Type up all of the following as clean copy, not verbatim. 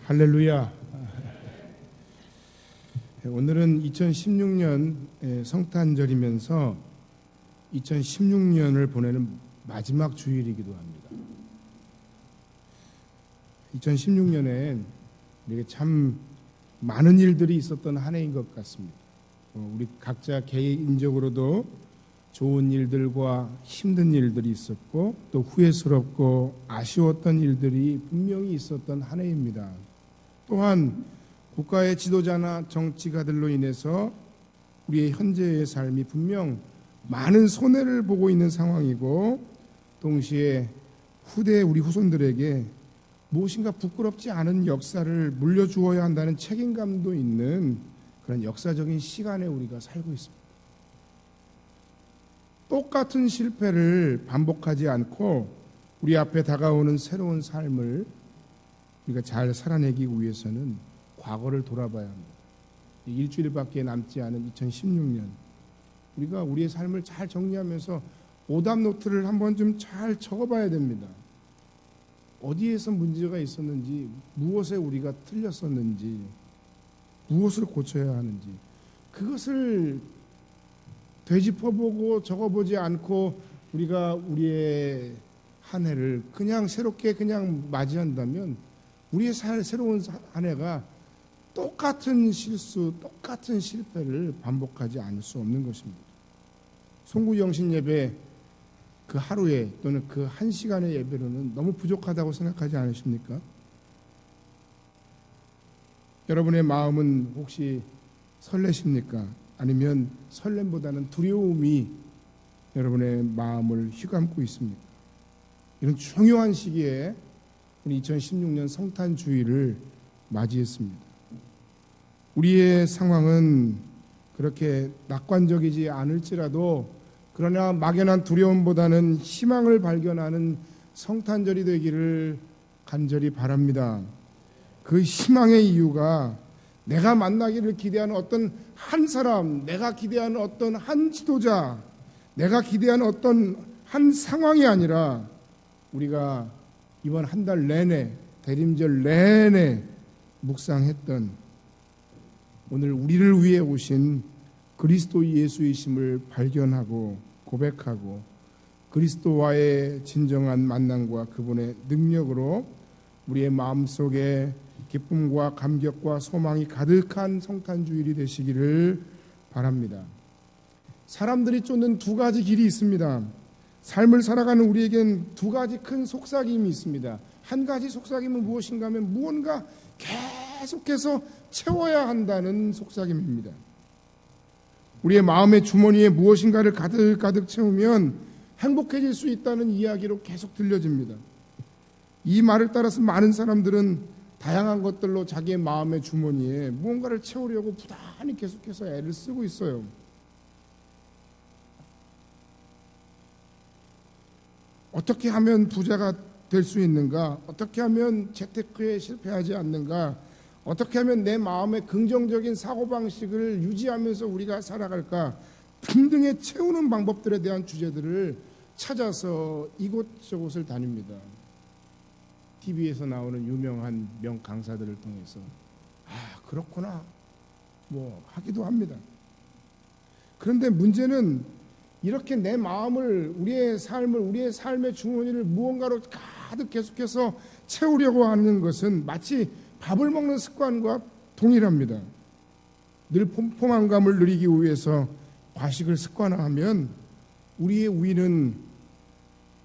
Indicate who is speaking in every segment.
Speaker 1: 할렐루야. 오늘은 2016년 성탄절이면서 2016년을 보내는 마지막 주일이기도 합니다. 2016년엔 우리에게 참 많은 일들이 있었던 한 해인 것 같습니다. 우리 각자 개인적으로도 좋은 일들과 힘든 일들이 있었고 또 후회스럽고 아쉬웠던 일들이 분명히 있었던 한 해입니다. 또한 국가의 지도자나 정치가들로 인해서 우리의 현재의 삶이 분명 많은 손해를 보고 있는 상황이고, 동시에 우리 후손들에게 무엇인가 부끄럽지 않은 역사를 물려주어야 한다는 책임감도 있는 그런 역사적인 시간에 우리가 살고 있습니다. 똑같은 실패를 반복하지 않고 우리 앞에 다가오는 새로운 삶을 우리가 잘 살아내기 위해서는 과거를 돌아봐야 합니다. 일주일밖에 남지 않은 2016년, 우리가 우리의 삶을 잘 정리하면서 오답 노트를 한번 좀 잘 적어봐야 됩니다. 어디에서 문제가 있었는지, 무엇에 우리가 틀렸었는지, 무엇을 고쳐야 하는지, 그것을 되짚어보고 적어보지 않고 우리가 우리의 한 해를 그냥 새롭게 그냥 맞이한다면 우리의 새로운 한 해가 똑같은 실수, 똑같은 실패를 반복하지 않을 수 없는 것입니다. 송구영신 예배 그 하루에 또는 그 한 시간의 예배로는 너무 부족하다고 생각하지 않으십니까? 여러분의 마음은 혹시 설레십니까? 아니면 설렘보다는 두려움이 여러분의 마음을 휘감고 있습니까? 이런 중요한 시기에 우리 2016년 성탄주의를 맞이했습니다. 우리의 상황은 그렇게 낙관적이지 않을지라도, 그러나 막연한 두려움보다는 희망을 발견하는 성탄절이 되기를 간절히 바랍니다. 그 희망의 이유가 내가 만나기를 기대하는 어떤 한 사람, 내가 기대하는 어떤 한 지도자, 내가 기대하는 어떤 한 상황이 아니라 우리가 이번 한 달 내내, 대림절 내내 묵상했던 오늘 우리를 위해 오신 그리스도 예수이심을 발견하고 고백하고, 그리스도와의 진정한 만남과 그분의 능력으로 우리의 마음속에 기쁨과 감격과 소망이 가득한 성탄주일이 되시기를 바랍니다. 사람들이 쫓는 두 가지 길이 있습니다. 삶을 살아가는 우리에겐 두 가지 큰 속삭임이 있습니다. 한 가지 속삭임은 무엇인가 하면 무언가 계속해서 채워야 한다는 속삭임입니다. 우리의 마음의 주머니에 무엇인가를 가득가득 채우면 행복해질 수 있다는 이야기로 계속 들려집니다. 이 말을 따라서 많은 사람들은 다양한 것들로 자기의 마음의 주머니에 무언가를 채우려고 부단히 계속해서 애를 쓰고 있어요. 어떻게 하면 부자가 될 수 있는가? 어떻게 하면 재테크에 실패하지 않는가? 어떻게 하면 내 마음의 긍정적인 사고방식을 유지하면서 우리가 살아갈까? 등등의 채우는 방법들에 대한 주제들을 찾아서 이곳저곳을 다닙니다. TV에서 나오는 유명한 명강사들을 통해서 그렇구나 하기도 합니다. 그런데 문제는 이렇게 내 마음을, 우리의 삶의 주머니를 무언가로 가득 계속해서 채우려고 하는 것은 마치 밥을 먹는 습관과 동일합니다. 늘 포만감을 누리기 위해서 과식을 습관화하면 우리의 위는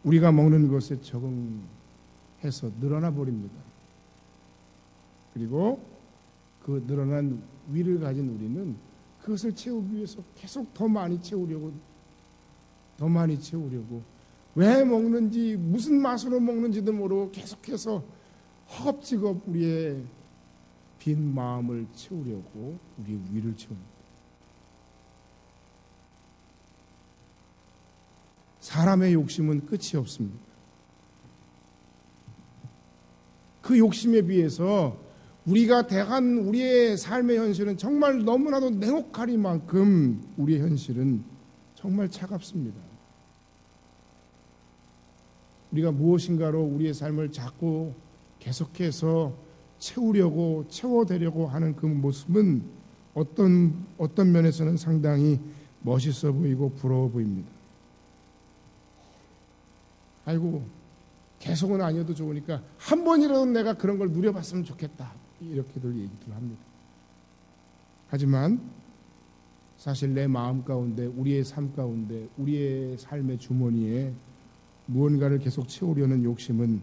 Speaker 1: 우리가 먹는 것에 적응해서 늘어나 버립니다. 그리고 그 늘어난 위를 가진 우리는 그것을 채우기 위해서 계속 더 많이 채우려고 왜 먹는지, 무슨 맛으로 먹는지도 모르고 계속해서 허겁지겁 우리의 빈 마음을 채우려고 우리의 위를 채웁니다. 사람의 욕심은 끝이 없습니다. 그 욕심에 비해서 우리가 대한 우리의 삶의 현실은 정말 너무나도 냉혹하리만큼 우리의 현실은 정말 차갑습니다. 우리가 무엇인가로 우리의 삶을 자꾸 계속해서 채우려고 채워대려고 하는 그 모습은 어떤 면에서는 상당히 멋있어 보이고 부러워 보입니다. 아이고 계속은 아니어도 좋으니까 한 번이라도 내가 그런 걸 누려봤으면 좋겠다 이렇게들 얘기들 합니다. 하지만 사실 내 마음 가운데 우리의 삶 가운데 우리의 삶의 주머니에 무언가를 계속 채우려는 욕심은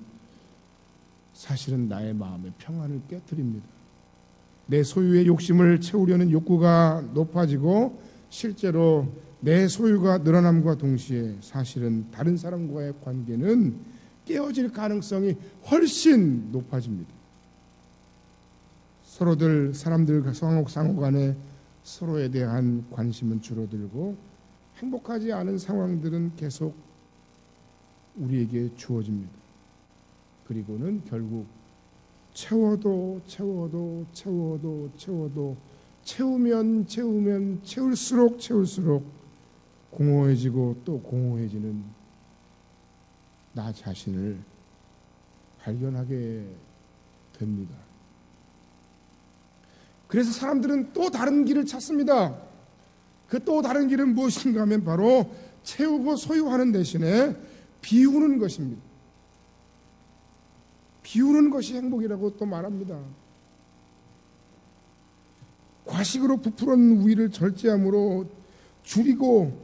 Speaker 1: 사실은 나의 마음의 평안을 깨트립니다. 내 소유의 욕심을 채우려는 욕구가 높아지고 실제로 내 소유가 늘어남과 동시에 사실은 다른 사람과의 관계는 깨어질 가능성이 훨씬 높아집니다. 사람들 상호 간에 서로에 대한 관심은 줄어들고 행복하지 않은 상황들은 계속 우리에게 주어집니다. 그리고는 결국 채우면 채울수록 공허해지고 또 공허해지는 나 자신을 발견하게 됩니다. 그래서 사람들은 또 다른 길을 찾습니다. 그 또 다른 길은 무엇인가 하면 바로 채우고 소유하는 대신에 비우는 것입니다. 비우는 것이 행복이라고 또 말합니다. 과식으로 부풀은 우위를 절제함으로 줄이고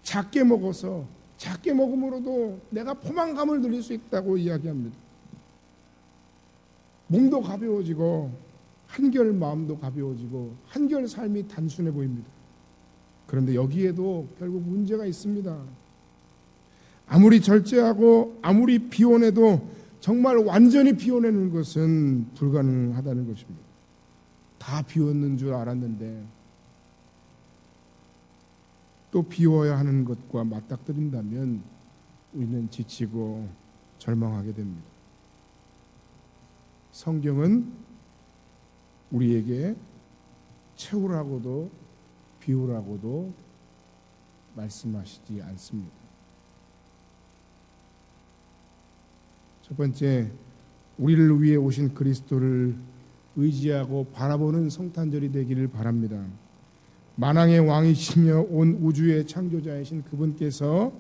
Speaker 1: 작게 먹어서 작게 먹음으로도 내가 포만감을 누릴 수 있다고 이야기합니다. 몸도 가벼워지고 한결 마음도 가벼워지고 한결 삶이 단순해 보입니다. 그런데 여기에도 결국 문제가 있습니다. 아무리 절제하고 아무리 비워내도 정말 완전히 비워내는 것은 불가능하다는 것입니다. 다 비웠는 줄 알았는데 또 비워야 하는 것과 맞닥뜨린다면 우리는 지치고 절망하게 됩니다. 성경은 우리에게 채우라고도 비우라고도 말씀하시지 않습니다. 첫 번째, 우리를 위해 오신 그리스도를 의지하고 바라보는 성탄절이 되기를 바랍니다. 만왕의 왕이시며 온 우주의 창조자이신 그분께서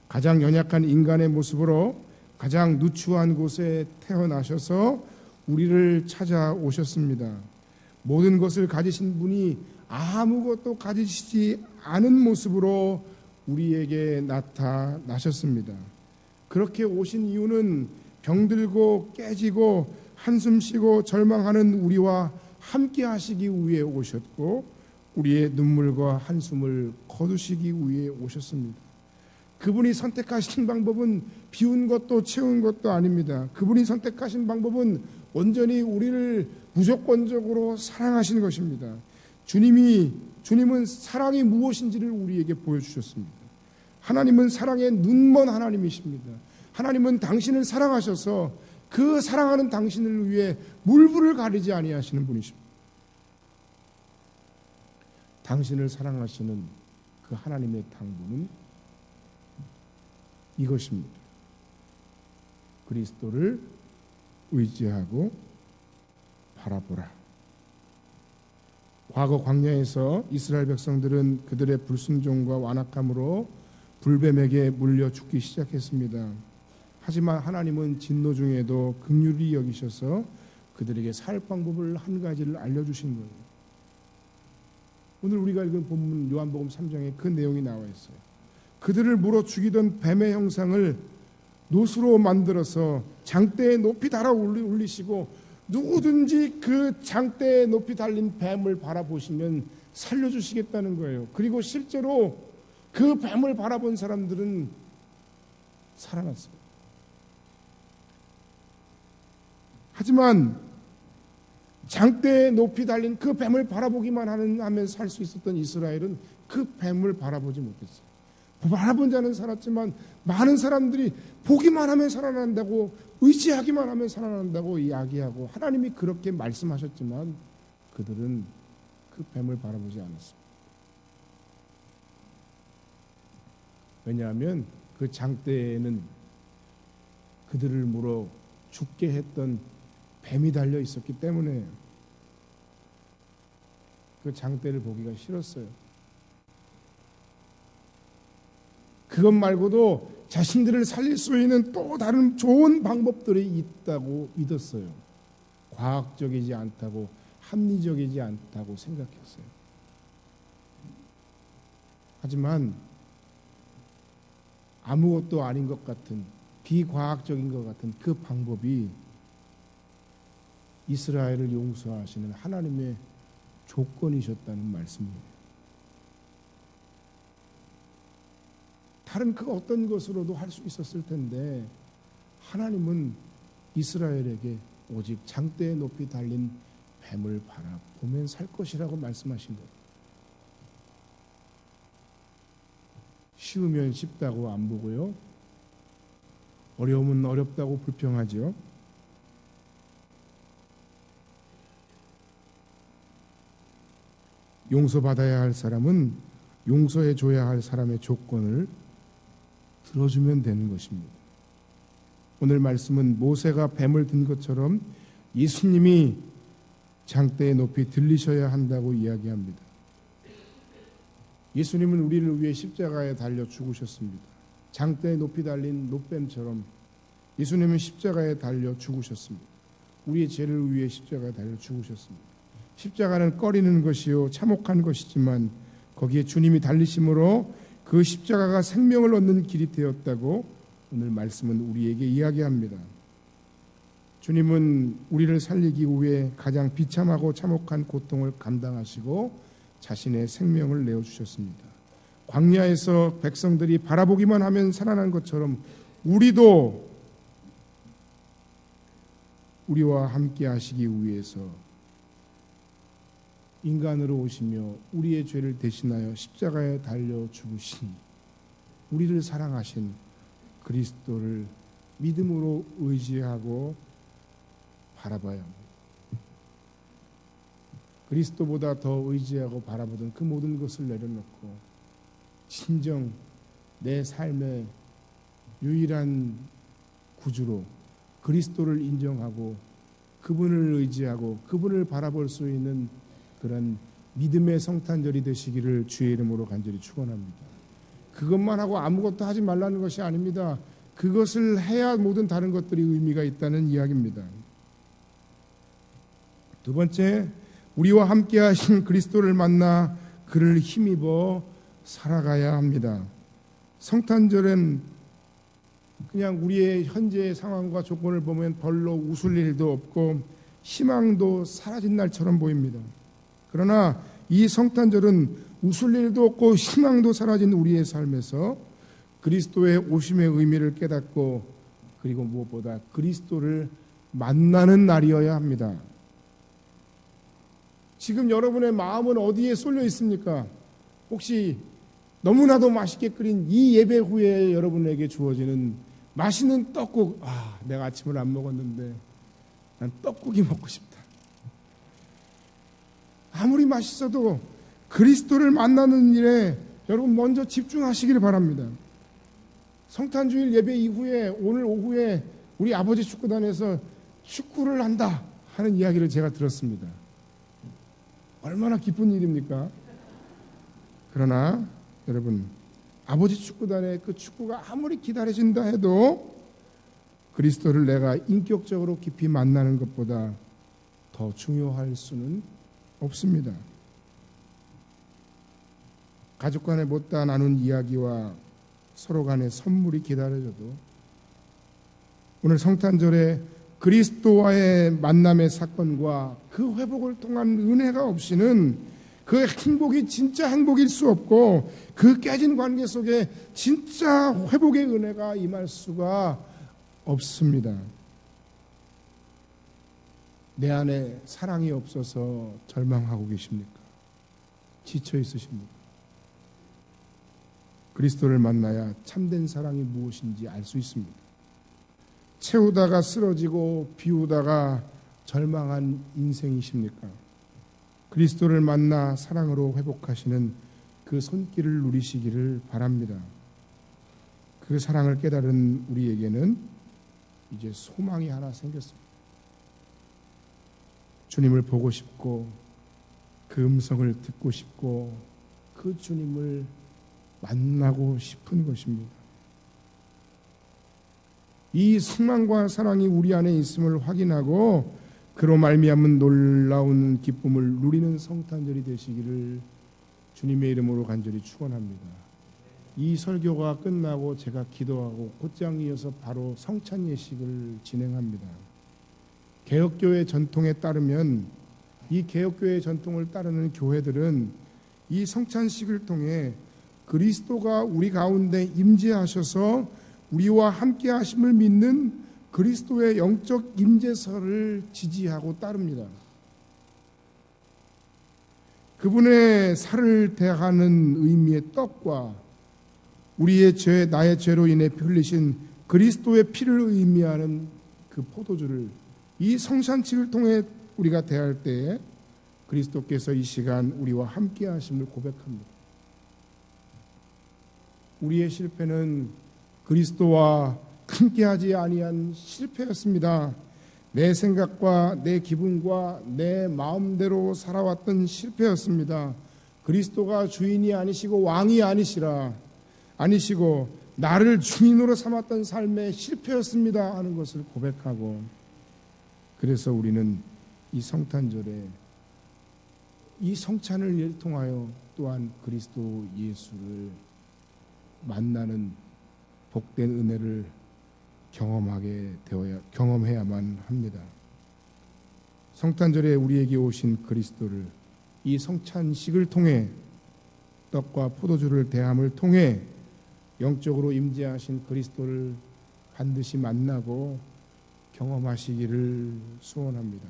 Speaker 1: 가장 연약한 인간의 모습으로 가장 누추한 곳에 태어나셔서 우리를 찾아오셨습니다. 모든 것을 가지신 분이 아무것도 가지시지 않은 모습으로 우리에게 나타나셨습니다. 그렇게 오신 이유는 병들고 깨지고 한숨 쉬고 절망하는 우리와 함께 하시기 위해 오셨고 우리의 눈물과 한숨을 거두시기 위해 오셨습니다. 그분이 선택하신 방법은 비운 것도 채운 것도 아닙니다. 그분이 선택하신 방법은 온전히 우리를 무조건적으로 사랑하시는 것입니다. 주님은 사랑이 무엇인지를 우리에게 보여주셨습니다. 하나님은 사랑의 눈먼 하나님이십니다. 하나님은 당신을 사랑하셔서 그 사랑하는 당신을 위해 물불을 가리지 아니하시는 분이십니다. 당신을 사랑하시는 그 하나님의 당부는 이것입니다. 그리스도를 의지하고 바라보라. 과거 광야에서 이스라엘 백성들은 그들의 불순종과 완악함으로 불뱀에게 물려 죽기 시작했습니다. 하지만 하나님은 진노 중에도 긍휼히 여기셔서 그들에게 살 방법을 한 가지를 알려주신 거예요. 오늘 우리가 읽은 본문 요한복음 3장에 그 내용이 나와 있어요. 그들을 물어 죽이던 뱀의 형상을 노수로 만들어서 장대에 높이 달아 올리시고 누구든지 그 장대에 높이 달린 뱀을 바라보시면 살려주시겠다는 거예요. 그리고 실제로 그 뱀을 바라본 사람들은 살아났어요. 하지만 장대에 높이 달린 그 뱀을 바라보기만 하면 살 수 있었던 이스라엘은 그 뱀을 바라보지 못했어요. 바라본 자는 살았지만 많은 사람들이 보기만 하면 살아난다고 의지하기만 하면 살아난다고 이야기하고 하나님이 그렇게 말씀하셨지만 그들은 그 뱀을 바라보지 않았습니다. 왜냐하면 그 장대에는 그들을 물어 죽게 했던 뱀이 달려 있었기 때문에 그 장대를 보기가 싫었어요. 그것 말고도 자신들을 살릴 수 있는 또 다른 좋은 방법들이 있다고 믿었어요. 과학적이지 않다고, 합리적이지 않다고 생각했어요. 하지만 아무것도 아닌 것 같은, 비과학적인 것 같은 그 방법이 이스라엘을 용서하시는 하나님의 조건이셨다는 말씀이에요. 다른 그 어떤 것으로도 할 수 있었을 텐데 하나님은 이스라엘에게 오직 장대에 높이 달린 뱀을 바라보면 살 것이라고 말씀하신 거예요. 쉬우면 쉽다고 안 보고요. 어려우면 어렵다고 불평하죠. 용서받아야 할 사람은 용서해 줘야 할 사람의 조건을 들어주면 되는 것입니다. 오늘 말씀은 모세가 뱀을 든 것처럼 예수님이 장대에 높이 들리셔야 한다고 이야기합니다. 예수님은 우리를 위해 십자가에 달려 죽으셨습니다. 장대에 높이 달린 노뱀처럼 예수님은 십자가에 달려 죽으셨습니다. 우리의 죄를 위해 십자가에 달려 죽으셨습니다. 십자가는 꺼리는 것이요 참혹한 것이지만 거기에 주님이 달리심으로 그 십자가가 생명을 얻는 길이 되었다고 오늘 말씀은 우리에게 이야기합니다. 주님은 우리를 살리기 위해 가장 비참하고 참혹한 고통을 감당하시고 자신의 생명을 내어주셨습니다. 광야에서 백성들이 바라보기만 하면 살아난 것처럼 우리도 우리와 함께 하시기 위해서 인간으로 오시며 우리의 죄를 대신하여 십자가에 달려 죽으시니 우리를 사랑하신 그리스도를 믿음으로 의지하고 바라봐야 합니다. 그리스도보다 더 의지하고 바라보던 그 모든 것을 내려놓고 진정 내 삶의 유일한 구주로 그리스도를 인정하고 그분을 의지하고 그분을 바라볼 수 있는 그런 믿음의 성탄절이 되시기를 주의 이름으로 간절히 축원합니다. 그것만 하고 아무것도 하지 말라는 것이 아닙니다. 그것을 해야 모든 다른 것들이 의미가 있다는 이야기입니다. 두 번째, 우리와 함께 하신 그리스도를 만나 그를 힘입어 살아가야 합니다. 성탄절은 그냥 우리의 현재의 상황과 조건을 보면 별로 웃을 일도 없고 희망도 사라진 날처럼 보입니다. 그러나 이 성탄절은 웃을 일도 없고 희망도 사라진 우리의 삶에서 그리스도의 오심의 의미를 깨닫고 그리고 무엇보다 그리스도를 만나는 날이어야 합니다. 지금 여러분의 마음은 어디에 쏠려 있습니까? 혹시 너무나도 맛있게 끓인 이 예배 후에 여러분에게 주어지는 맛있는 떡국, 내가 아침을 안 먹었는데 난 떡국이 먹고 싶다. 아무리 맛있어도 그리스도를 만나는 일에 여러분 먼저 집중하시기를 바랍니다. 성탄주일 예배 이후에 오늘 오후에 우리 아버지 축구단에서 축구를 한다 하는 이야기를 제가 들었습니다. 얼마나 기쁜 일입니까? 그러나 여러분 아버지 축구단의 그 축구가 아무리 기다려진다 해도 그리스도를 내가 인격적으로 깊이 만나는 것보다 더 중요할 수는 없습니다. 가족 간에 못다 나눈 이야기와 서로 간의 선물이 기다려져도 오늘 성탄절에 그리스도와의 만남의 사건과 그 회복을 통한 은혜가 없이는 그 행복이 진짜 행복일 수 없고 그 깨진 관계 속에 진짜 회복의 은혜가 임할 수가 없습니다. 내 안에 사랑이 없어서 절망하고 계십니까? 지쳐 있으십니까? 그리스도를 만나야 참된 사랑이 무엇인지 알 수 있습니다. 채우다가 쓰러지고 비우다가 절망한 인생이십니까? 그리스도를 만나 사랑으로 회복하시는 그 손길을 누리시기를 바랍니다. 그 사랑을 깨달은 우리에게는 이제 소망이 하나 생겼습니다. 주님을 보고 싶고 그 음성을 듣고 싶고 그 주님을 만나고 싶은 것입니다. 이 소망과 사랑이 우리 안에 있음을 확인하고 그로 말미암은 놀라운 기쁨을 누리는 성탄절이 되시기를 주님의 이름으로 간절히 축원합니다. 이 설교가 끝나고 제가 기도하고 곧장 이어서 바로 성찬 예식을 진행합니다. 개혁교회 전통에 따르면 이 개혁교회 전통을 따르는 교회들은 이 성찬식을 통해 그리스도가 우리 가운데 임재하셔서 우리와 함께 하심을 믿는 그리스도의 영적 임재설을 지지하고 따릅니다. 그분의 살을 대하는 의미의 떡과 우리의 죄, 나의 죄로 인해 흘리신 그리스도의 피를 의미하는 그 포도주를 이 성찬식을 통해 우리가 대할 때에 그리스도께서 이 시간 우리와 함께 하심을 고백합니다. 우리의 실패는 그리스도와 함께하지 아니한 실패였습니다. 내 생각과 내 기분과 내 마음대로 살아왔던 실패였습니다. 그리스도가 주인이 아니시고 왕이 아니시고 나를 주인으로 삼았던 삶의 실패였습니다 하는 것을 고백하고, 그래서 우리는 이 성탄절에 이 성찬을 통하여 또한 그리스도 예수를 만나는 복된 은혜를 경험해야만 합니다. 성탄절에 우리에게 오신 그리스도를 이 성찬식을 통해 떡과 포도주를 대함을 통해 영적으로 임재하신 그리스도를 반드시 만나고 경험하시기를 소원합니다.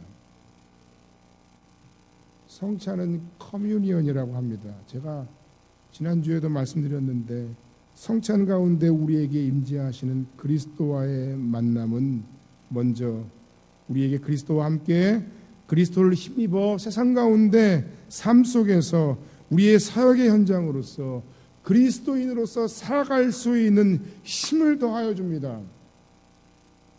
Speaker 1: 성찬은 커뮤니언이라고 합니다. 제가 지난주에도 말씀드렸는데 성찬 가운데 우리에게 임재하시는 그리스도와의 만남은 먼저 우리에게 그리스도와 함께 그리스도를 힘입어 세상 가운데 삶 속에서 우리의 사역의 현장으로서 그리스도인으로서 살아갈 수 있는 힘을 더하여 줍니다.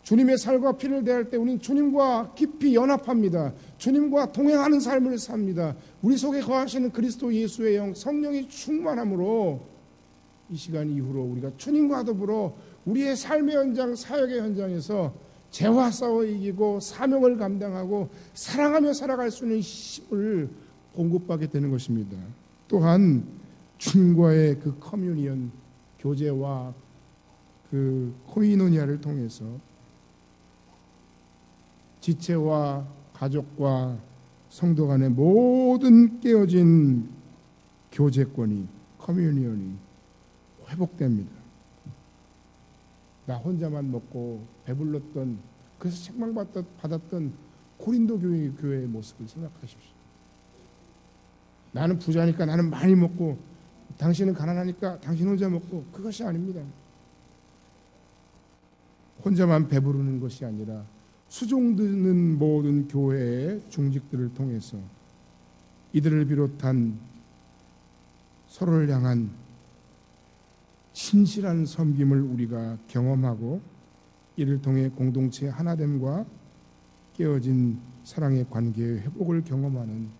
Speaker 1: 주님의 살과 피를 대할 때 우리는 주님과 깊이 연합합니다. 주님과 동행하는 삶을 삽니다. 우리 속에 거하시는 그리스도 예수의 영 성령이 충만함으로 이 시간 이후로 우리가 주님과 더불어 우리의 삶의 현장, 사역의 현장에서 죄와 싸워 이기고 사명을 감당하고 사랑하며 살아갈 수 있는 힘을 공급받게 되는 것입니다. 또한 주님과의 그 커뮤니언, 교제와 그 코이노니아를 통해서 지체와 가족과 성도 간의 모든 깨어진 교제권이, 커뮤니언이 회복됩니다. 나 혼자만 먹고 배불렀던, 그래서 책망받았던 고린도 교회의 모습을 생각하십시오. 나는 부자니까 나는 많이 먹고 당신은 가난하니까 당신 혼자 먹고, 그것이 아닙니다. 혼자만 배부르는 것이 아니라 수종드는 모든 교회의 중직들을 통해서 이들을 비롯한 서로를 향한 신실한 섬김을 우리가 경험하고 이를 통해 공동체의 하나됨과 깨어진 사랑의 관계의 회복을 경험하는,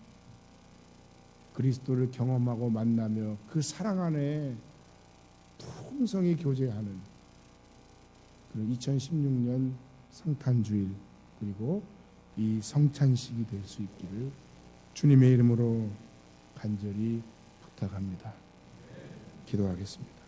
Speaker 1: 그리스도를 경험하고 만나며 그 사랑 안에 풍성히 교제하는 2016년 성탄주일 그리고 이 성찬식이 될 수 있기를 주님의 이름으로 간절히 부탁합니다. 기도하겠습니다.